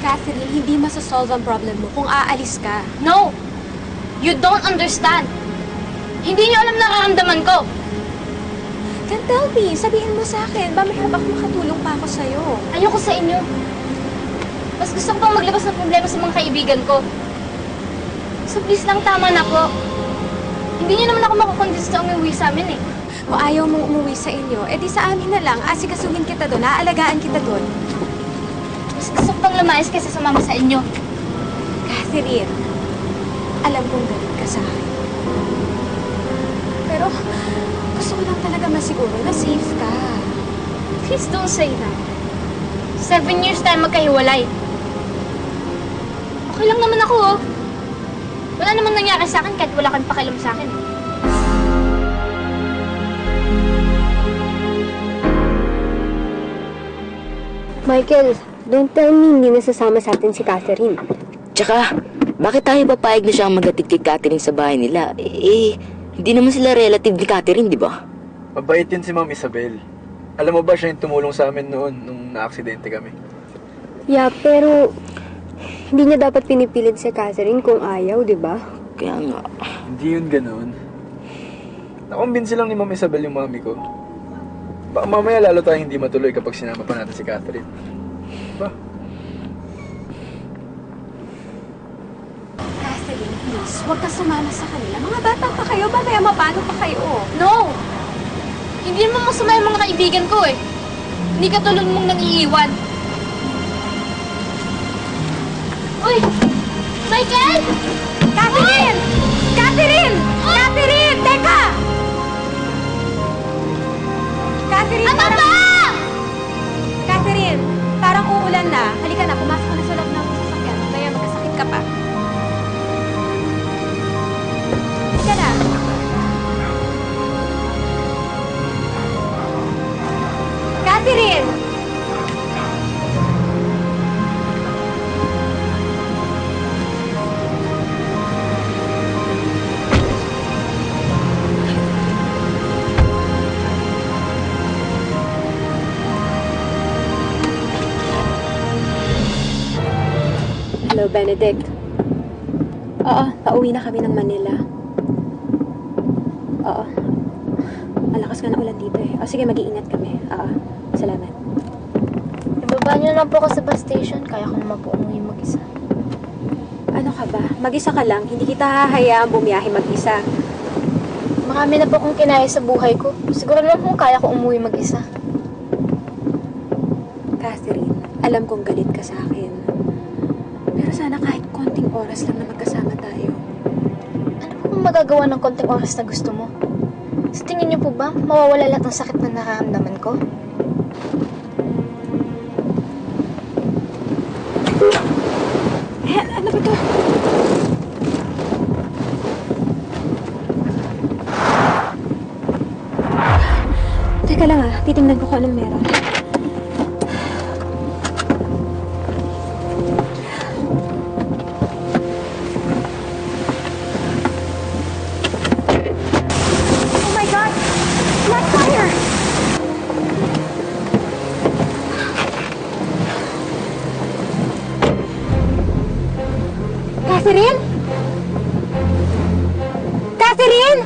Catherine, hindi masasolve ang problem mo kung aalis ka. No! You don't understand! Hindi niyo alam nararamdaman ko! Then tell me, sabihin mo sa akin, ba mahirap ako makatulong pa ako sa'yo? Ayoko sa inyo. Mas gusto ko pang maglabas ng problema sa mga kaibigan ko. So please lang, tama na po. Hindi niyo naman ako makukonvince na umuwi sa amin eh. Kung ayaw mong umuwi sa inyo, edi sa amin na lang, asikasuhin kita doon, aalagaan kita doon. Mas gusto ko pang lumayas kaysa sumama sa inyo. Catherine, alam kong galit ka sa akin. Pero gusto ko lang talaga masiguro na safe ka. Please don't say that. 7 years tayo magkahiwalay. Okay lang naman ako, oh. Wala namang nangyari sa akin kahit wala kang pakialam sa akin. Michael, don't tell me hindi nasasama sa atin si Catherine. Tsaka, bakit tayo papayag na siyang maghatid kay Catherine sa bahay nila? Hindi naman sila relative ni Catherine, di ba? Mabait yun si Ma'am Isabel. Alam mo ba siya yung tumulong sa amin noon nung na-aksidente kami? Yeah, pero hindi niya dapat pinipilit si Catherine kung ayaw, di ba? Kaya nga. Hindi yun ganoon. Nakumbinsi lang ni Ma'am Isabel yung mami ko. Baka mamaya lalo tayong hindi matuloy kapag sinama pa natin si Catherine. Ba? Catherine, please, huwag ka sumama sa kanila. Mga bata pa kayo, mamaya mapano pa kayo? No! Hindi naman masama yung mga kaibigan ko eh. Hindi ka tulad mong nang-iiwan. Uy! Michael! Catherine! Catherine! Catherine! Teka! Catherine, Ano ba? Catherine, parang uulan na. Halika na, pumasok ka na sa loob ng sasakyan. Kaya magkasakit ka pa. Halika na. Catherine! Hello, Benedict. Oo, pauwi na kami ng Manila. Oo. Malakas ka na ulan dito eh. O sige, mag-iingat kami. Oo, salamat. Ibaba niyo lang po ako sa bus station. Kaya ko naman po umuwi mag-isa. Ano ka ba? Mag-isa ka lang. Hindi kita hahayaang bumiyahe mag-isa. Marami na po akong kinaya sa buhay ko. Siguro naman po kaya ko umuwi mag-isa. Catherine, alam kong galit ka sa akin. Pero sana kahit konting oras lang na magkasama tayo. Ano po kung magagawa ng konting oras na gusto mo? Sa tingin niyo po ba, mawawala lahat ng sakit na nararamdaman ko? Ano ba ito? Teka lang titingnan ko kung anong meron. Oh my God! Flat fire! Catherine? Catherine!